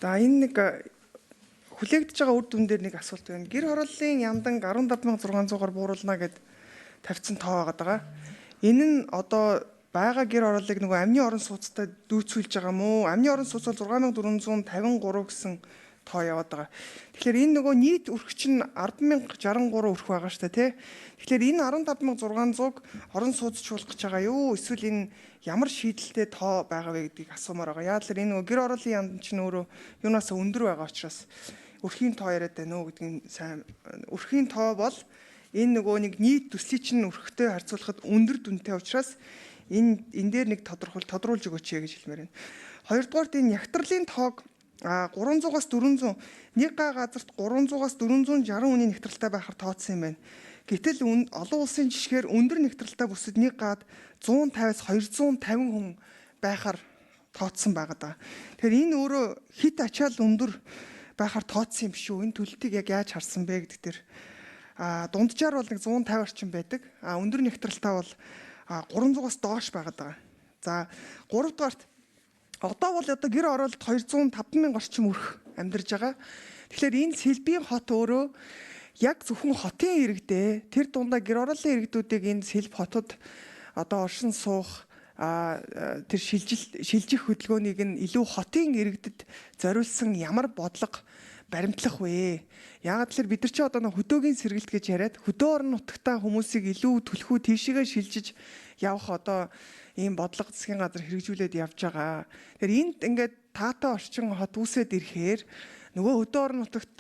За энэ нэг хүлээгдэж байгаа үр дүн дээр нэг асуулт байна. Гэр хорооллын яндан 17600-аар бууруулна гэд тавьсан тоо байгаа. Энэ нь одоо байгаа гэр хорооллыг нөгөө амны орон сууцтай дүүцүүлж байгаа мó? Амны орон сууц бол 6453 гэсэн тоо яваад байгаа. Тэгэхээр энэ нөгөө нийт өрх чинь 10063 өрх байгаа шүү дээ, тий. Тэгэхээр энэ 15600-ыг орон сууцчлуулах гэж байгаа юу? Эсвэл энэ ямар шийдэлтэй тоо байгаа вэ гэдгийг асуумаар байгаа. Яа тэлэр энэ нөгөө гэр хорооллын янд чинь өөрөө юунаас өндөр байгаа учраас өрхийн тоо яриад байна уу гэдгийг сайн. Өрхийн тоо бол энэ нөгөө нэг нийт төслийн чинь өрхтэй харьцуулахад өндөр дүнтэй учраас энэ дээр нэг тодруулж өгөөч гэж хэлмээр байна. Хоёрдугаарт энэ ягтралын тоог 300-аас 400 нэг газарт 300-аас 460 үнийн нэгтралтай байхаар тооцсон юм байна. Гэтэл олон улсын жишгээр өндөр нэгтралтай бүсэд нэг гад 150-аас 250 хүн байхаар тооцсон байгаа. Тэгэхээр энэ өөрөө хит ачаал өндөр байхаар тооцсон юм биш үү? Энэ төлөлтийг яг яаж харсан бэ гэдэг дээр дунджаар бол нэг 150 орчим байдаг. Өндөр нэгтралтай бол 300-аас доош байгаа. За 3 дугаарт одоо гэр хороололд 205,000 орчим өрх амьдарж байгаа. Тэгэхээр энэ Сэлбийн хот өөрөө яг зөвхөн хотын иргэдээ тэр дундаа гэр хорооллын иргэдүүдийг энэ Сэлб хотод одоо оршин суух тэр шилжих хөдөлгөөнийг нь илүү хотын иргэдэд зориулсан ямар бодлого баримтлах вэ? Яагаад тэгэхээр бид нар чи одоо хөдөөгийн сэргэлт гэж яриад хөдөө орон нутагтаа хүмүүсийг илүү төлхөө тийшээгээ шилжиж явах одоо ийм бодлого засгийн газар хэрэгжүүлээд явж байгаа. Тэгэхээр энд ингээд таатай орчин хот үүсээд ирэхээр нөгөө хөдөө орон нутагт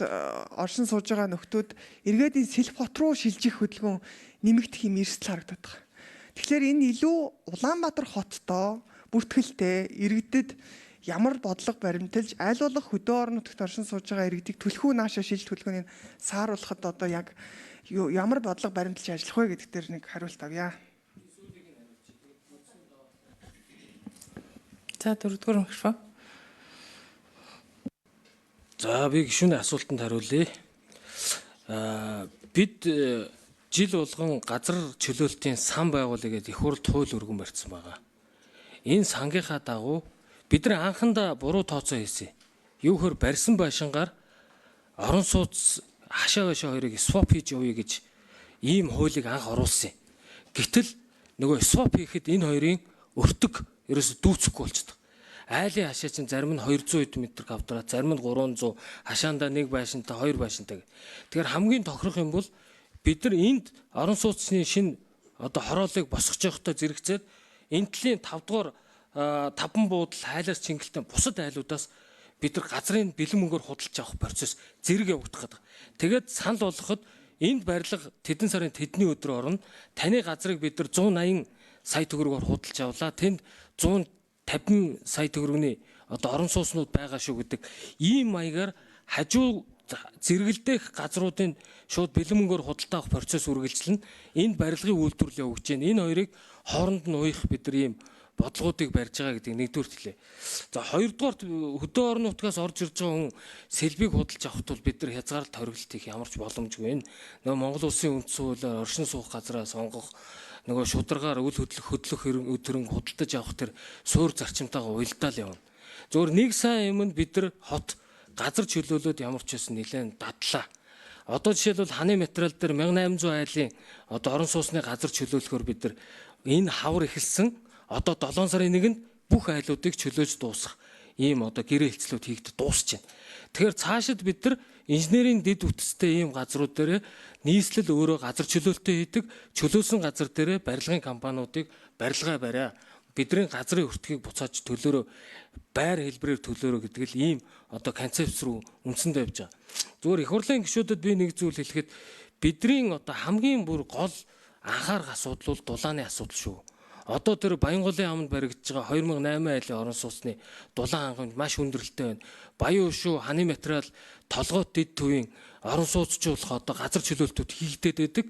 оршин сууж байгаа нөхдүүд эргээд энэ Сэлб хот руу шилжих хөдөлгөөн нэмэгдэх юм эрсдэл харагдаад байгаа. Тэгэхээр энэ илүү Улаанбаатар хоттой бүртгэлтэй иргэдэд ямар бодлого баримталж аль болох хөдөө орон нутагт оршин сууж байгаа иргэдийг төлхөө наашаа шилжих хөдөлгөөнийг сааруулахад одоо яг ямар бодлого баримталж ажиллах вэ гэдэг дээр нэг хариулт авъя. За дөрөвдүгээр микрофон. За би гишүүний асуултанд хариулъя. Бид жил болгон газар чөлөөлтийн сан байгуулъя гэдэг их хурд хууль өргөн барьсан байгаа. Энэ сангийнхаа дагуу бид нар анхандаа буруу тооцоо хийсэн. Юу хөр барьсан байшингаар орон сууц хашаа байшаа хоёрыг swap хийж явъя гэж ийм хуулийг анх оруулсан. Гэтэл нөгөө swap хийхэд энэ хоёрын өртөг ерөөсө дүүцэхгүй болчихдог. Айлын хашаа чинь зарим нь 200 м авдраа, зарим нь 300, хашаандаа нэг байшинтай, хоёр байшинтай. Тэгэхээр хамгийн тохирох юм бол бид нар энд орон сууцны шинэ одоо хорооллыг босгож явахдаа зэрэгцээд энтлийн 5 дугаар таван буудал хайлаас чингэлтэн бусад айлуудаас бид нар газрын бэлэн мөнгөөр худалдаж авах процесс зэрэг явагдах гэдэг. Тэгээд санал болгоход энд барилга тэдэн сарын тэдний өдрөө орно. Таны газрыг бид нар 180 сая төгрөгөөр худалдаж авлаа. Тэнд 150 сая төгрөгийн одоо орон сууцнууд байгаа шүү гэдэг ийм маягаар хажуу зэрэгэлдэх газруудын шууд бэлэн мөнгөөр худалдаж авах процесс үргэлжлэн энэ барилгын үйлдвэрлэл явагдаж байна. Энэ хоёрыг хооронд нь уух бид нар ийм бодлогуудыг барьж байгаа гэдэг нэгдүгээр хэлээ. За хоёрдугаарт хөдөө орон нутгаас орж ирж байгаа хүн Сэлбийг худалдаж авахд бол бид нар хязгаарлалт хориглолт хийх ямарч боломжгүй байна. Нөгөө Монгол Улсын үндсэн хуулиар оршин суух газраа сонгох нөгөө шударгаар үл хөдлөх хөрөнгө худалдаж авах тэр суур зарчимтайгаа уялдаа л явна. Зөвхөн нэг сайн юм нь бид нар хот газар чөлөөлөөд ямар ч байсан нэлээд дадлаа. Одоо жишээлбэл ханы материал дээр 1800 айлын одоо орон сууцны газар чөлөөлөхөөр бид нар энэ хавар эхэлсэн одоо 7 сарын 1-нд бүх айлуудыг чөлөөж дуусгах ийм одоо гэрээ хэлцлүүд хийгдэж дуусч байна. Тэгэхээр цаашид бид нар инженерийн дэд үтцтэй ийм газрууд дээр нийслэл өөрөө газар чөлөөлтөө хийдэг, чөлөөсөн газар дээр барилгын компаниудыг барилгаа бариа. Бидний газрын өртгийг буцааж төлөөрөө байр хэлбэрээр төлөөрөө гэдэг л ийм одоо концепц руу үндсэндээ явж байгаа. Зүгээр их хурлын гишүүдэд би нэг зүйл хэлэхэд бидний одоо хамгийн бүр гол анхаарах асуудал бол дулааны асуудал шүү. Одоо тэр Баянголын аманд баригдаж байгаа 2008 айлын орон сууцны дулаан хангамж маш хүндрэлтэй байна. Баян өшөө, ханы материал, толгойд дэд төвийн орон сууцчлуулах одоо газар чөлөөлтүүд хийгдээд байдаг.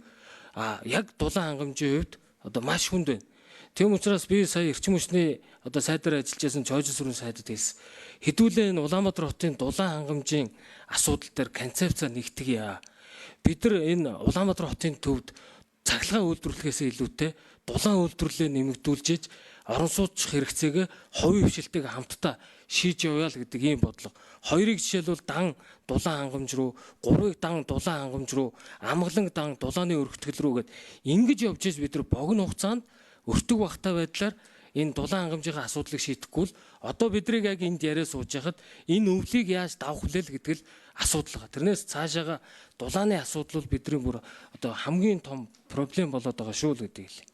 Яг дулаан хангамжийн хувьд одоо маш хүнд байна. Тийм учраас би сая эрчим хүчний одоо сайдаар ажиллаж байсан Чойжин сүрэн сайдад хэлсэн. Хэдүүлээ энэ Улаанбаатар хотын дулаан хангамжийн асуудал дээр концепц нэгтгэе. Бид нар энэ Улаанбаатар хотын төвд цахилгаан үйлдвэрлэхээс илүүтэй дулаан үйлдвэрлэлээ нэмэгдүүлж орон сууцч хэрэгцээг хувийн хвшилтийг хамтдаа шийдж явъя л гэдэг ийм бодлого. Хоёрыг жишээлбэл дан дулаан хангамж руу, гурвыг дан дулаан хангамж руу, амгаланг дан дулааны өргөтгөл рүү гэд ингэж явж ийж бид нар богино хугацаанд өртөг багтаа байдлаар энэ дулаан хангамжийн асуудлыг шийдэхгүй л одоо бидрийг яг энд яриа сууж яхад энэ өвлийг яаж давах вэ гэдэг л асуудал байгаа. Тэрнээс цаашаага дулааны асуудал бол бидний бүр одоо хамгийн том проблем болоод байгаа шүү л гэдэг хэлээ.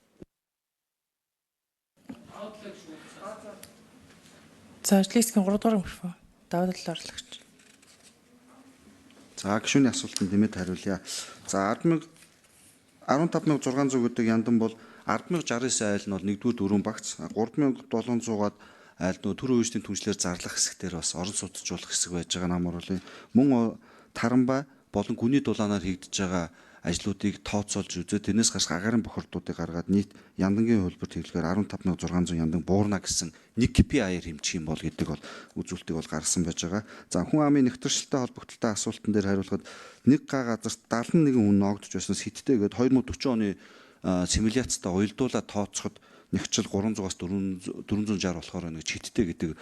За ажлын 3 дугаар микрофон. Даваад л орлагч. За гишүүний асуултанд нэмээд хариулъя. За 15600 гэдэг яндан бол 10069 айл нь бол 1-р дөрвөн багц, 3700-аад айл нөгөө төр үеийн түншлэр зарлах хэсгээр бас орон сууцжуулах хэсэг байж байгаа нам оруулын. Мөн таранбай болон гүний дулаанаар хийгдэж байгаа ажлуудыг тооцоолж үзээд тэрнээс гарч агаарын бохирдуудыг гаргаад нийт яндангийн хөлбөрт хэвлэхээр 15600 яндан буурна гэсэн нэг KPI-аар хэмжих юм бол гэдэг бол үзүүлэлтийг бол гаргасан байж байгаа. За хүн амын нэвтрэлтэй холбогдлолтой асуултан дээр хариулахад нэг га газарт 71 хүн ногдож байснаас хиттэй гээд 2040 оны симуляцтай уялдуулаад тооцоход нэгчл 300-аас 460 болохоор нэг хиттэй гэдэг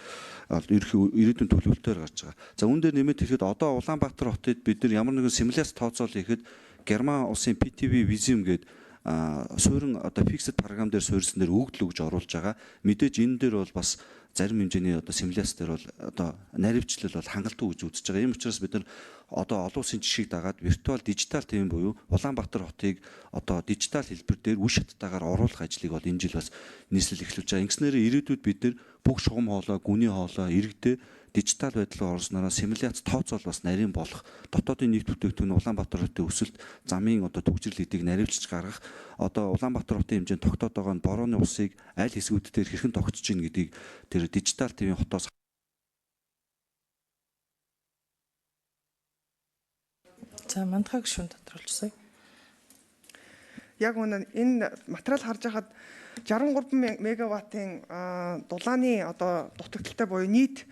ерөнхий ирээдүйн төлөвлөлтөөр гарч байгаа. За үүн дээр нэмээд хэлэхэд одоо Улаанбаатар хотод бид нар ямар нэгэн симуляц тооцоол хийхэд Герман улсын PTV Visum гээд суурин одоо fixed програм дээр суурьсан дээр өгдөл өгж оруулж байгаа. Мэдээж энэ дээр бол бас зарим хэмжээний одоо симуляц дээр бол одоо наривчлал бол хангалттай гэж үзэж байгаа. Ийм учраас бид нар одоо олон улсын жишгийг дагаад виртуал дижитал төвийн буюу Улаанбаатар хотыг одоо дижитал хэлбэр дээр үе шаттайгаар оруулах ажлыг бол энэ жил бас нийслэл эхлүүлж байгаа. Ингэснээр ирээдүйд бид нар бүх шугам хоолой, гүний хоолой, иргэдээ дижитал байдлаар орсноор симуляц тооцоол бас нарийн болох дотоодын нийт бүтээгдэхүүн Улаанбаатар хотын өсөлт замын одоо төгжрөл эдийг наривчилж гаргах одоо Улаанбаатар хотын хэмжээнд тогтоод байгаа борооны усыг аль хэсгүүдээр хэрхэн тогтож ийн гэдгийг тэр дижитал төвийн хотоос За мандахаа гишүүн тодруулжсая. Яг энэ материал харж байхад 63 мегаваттын дулааны одоо дутагдaltaй буюу нийт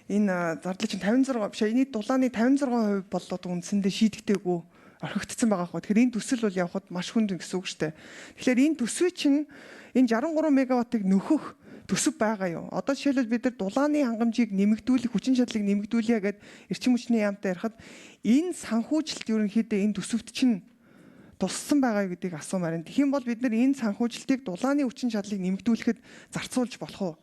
энэ зардлын чинь 56 биш нийт дулааны 56% бол одоо үндсэндээ шийдэгдээгүй орхигдсон байгаа хөө. Тэгэхээр энэ төсөл бол явхад маш хүнд гэсэн үг шүү дээ. Тэгэхээр энэ төсвийг чинь энэ 63 мегаваттыг нөхөх төсөв байгаа юу? Одоо жишээлбэл бид нар дулааны хангамжийг нэмэгдүүлэх, хүчин чадлыг нэмэгдүүлье гэдэг эрчим хүчний яамтай ярихад энэ санхүүжилт ерөнхийдөө энэ төсөвт чинь туссан байгаа гэдгийг асуумаар байна. Тэгэх юм бол бид нар энэ санхүүжилтийг дулааны хүчин чадлыг нэмэгдүүлэхэд зарцуулж болох уу?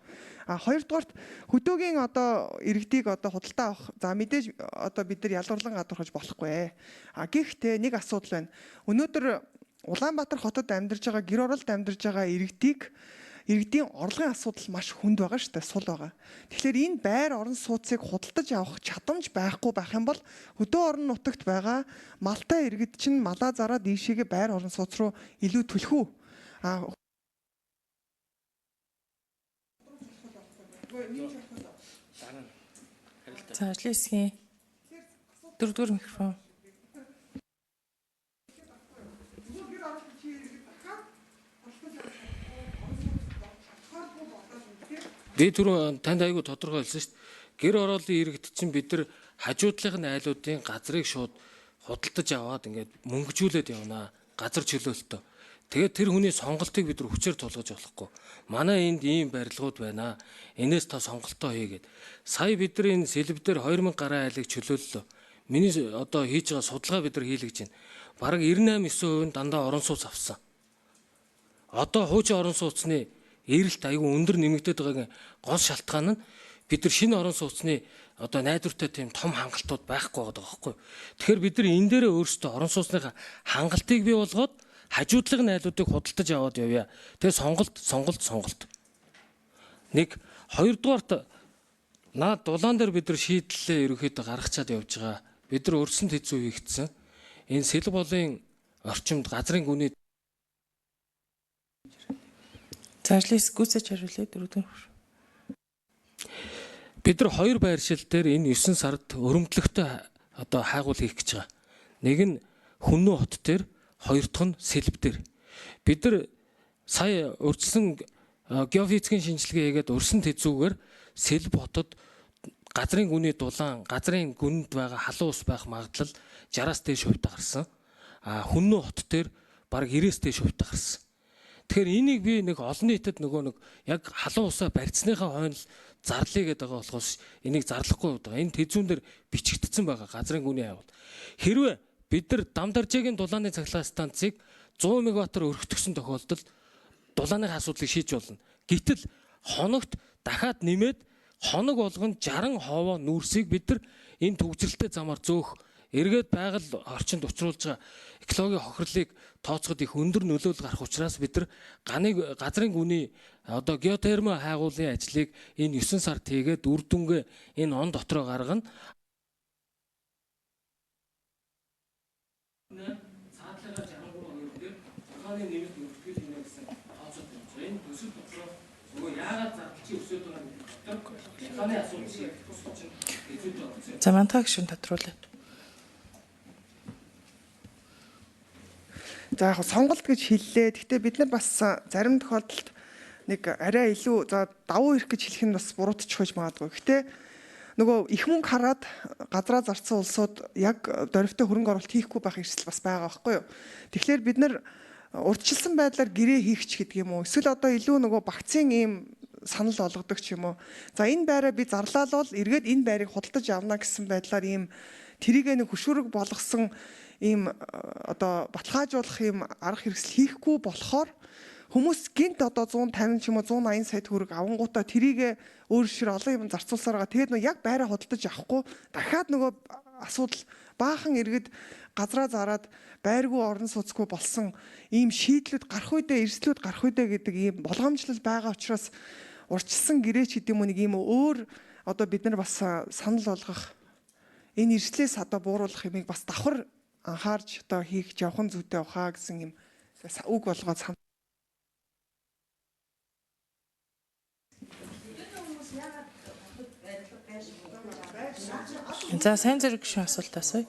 Хоёрдугаарт хөдөөгийн одоо иргэдийг одоо худалдаа авах. За мэдээж одоо бид нар ялгарлан гадуурхаж болохгүй. Гэхдээ нэг асуудал байна. Өнөөдөр Улаанбаатар хотод амьдарч байгаа, гэр оролд амьдарч байгаа иргэдийн орлогын асуудал маш хүнд байгаа шүү дээ, сул байгаа. Тэгэхээр энэ байр орон сууцыг худалдаж авах чадамж байхгүй байх юм бол хөдөө орон нутагт байгаа малтай иргэд чинь малаа зараад ийшээгээ байр орон сууц руу илүү төлөх үү? За ажлын хэсгийн 4 дугаар микрофон. Би түрүү танд айгүй тодорхой хэлсэн шүү дээ. Гэр ороолын иргэд чинь бид нар хажуудлынх нь айлуудын газрыг шууд худалдаж аваад ингээд мөнгөжүүлээд явна. Газар чөлөөлтөө. Тэгээд тэр хүний сонголтыг бид нар хүчээр тулгаж болохгүй. Манай энд ийм барилгууд байна. Энээс та сонголтоо хийгээд. Сая бид нар энэ сэлб дээр 2000 гаруй айлыг чөлөөллөө. Миний одоо хийж байгаа судалгаа бид нар хийлгэж байна. Бараг 98-9% дандаа орон сууц авсан. Одоо хуучин орон сууцны эрэлт аягүй өндөр нэмэгдээд байгаагийн гол шалтгаан нь бид нар шинэ орон сууцны одоо найдвартай тийм том хангалтууд байхгүй байгаа байхгүй. Тэгэхээр бид нар энэ дээрээ өөрсдөө орон сууцны хангалтыг бий болгоод хажуудлын айлуудыг худалдаж аваад явъя. Тэгээ сонголт. Нэг хоёрдугаарт наад дулаан дээр бид нар шийдлээ ерөөхдөө гаргачаад явж байгаа. Бид нар өрсөнд хэзүү хийгдсэн. Энэ сэлб болын орчимд газрын гүний За ажлын хэсэг гүйцэж хариулъя 4 дугаар. Бид нар хоёр байршил дээр энэ 9 сард өрөмтлөгтэй одоо хайгуул хийх гэж байгаа. Нэг нь Хүннүү хот дээр, хоёр дахь нь Сэлб дээр. Бид нар сая урьдчилан геофизикийн шинжилгээ хийгээд өрсөнд хэзүүгээр Сэлб хотод газрын гүний дулаан, газрын гүнд байгаа халуун ус байх магадлал 60-аас дээш хувьтай гарсан. Хүннүү хот дээр бараг 90-ээс дээш хувьтай гарсан. Тэгэхээр энийг би нэг олон нийтэд нөгөө нэг яг халуун усаа барьцныхаа хойно зарлая гэдэг байгаа болохоос энийг зарлахгүй байгаа. Энэ тэзүүн дээр бичигдсэн байгаа газрын гүний агуул. Хэрвээ бид нар Дамдаржаагийн дулааны цахилгаан станцыг 100 мегаваттаар өргөтгсөн тохиолдолд дулааныхаа асуудлыг шийдэж болно. Гэтэл хоногт дахиад нэмээд хоног болгон 60 ховоо нүүрсийг бид нар энэ төгсрэлтэй замаар зөөх эргээд байгаль орчинд учруулж байгаа экологийн хохирлыг тооцоход их өндөр нөлөөлөл гарах учраас бид нар газрын гүний одоо геотермо хайгуулын ажлыг энэ 9 сард хийгээд үр дүнгээ энэ он дотроо гаргана. Цаатлага 63 дээр дулааны нэмэлт өртгөл хийнэ гэсэн тооцоод байна. Энэ төсөл дотроо нөгөө яагаад зардалчийн өсөд байгаа гэдэг дулааны асуудал шиг төсөл чинь хэзээ тооцсон. За мантаа гişүн тодруулъя. За яг сонголт гэж хэллээ. Гэхдээ бид нар бас зарим тохиолдолд нэг арай илүү за давуу ирэх гэж хэлэх нь бас буруутчих байж магадгүй. Гэхдээ нөгөө их мөнгө хараад газраа зарцсан улсууд яг дөрвтэй хөрөнгө оруулалт хийхгүй байх эрсдэл бас байгаа байхгүй юу. Тэгэхээр бид нар урьдчилсан байдлаар гэрээ хийх ч гэдэг юм уу. Эсвэл одоо илүү нөгөө багцын ийм санал олгодог ч юм уу. За энэ байраа би зарлаалвал эргээд энэ байрыг худалдаж авна гэсэн байдлаар ийм тэрийг нэг хөшүүрэг болгосон ийм одоо баталгаажуулах ийм арга хэрэгсэл хийхгүй болохоор хүмүүс гинт одоо 150 ч юм уу 180 сая төгрөг авангуудаа тэрийг өөр шир олон юм зарцуулсаар байгаа. Тэгээд нөгөө яг байраа худалдаж авахгүй дахиад нөгөө асуудал баахан эргээд газраа зараад байргүй орон сууцгүй болсон ийм шийдлүүд гарах үедээ эрсдлүүд гарах үедээ гэдэг ийм болгоомжлол байгаа учраас урьдчилсан гэрээч гэдэг юм уу нэг ийм өөр одоо бид нар бас санал болгох энэ эрслээс одоо бууруулах юмыг бас давхар анхаарч одоо хийх явхан зүйтэй ухаа гэсэн юм үг болгоод сан. За сайн зэрэг гişүн асуулт асууя.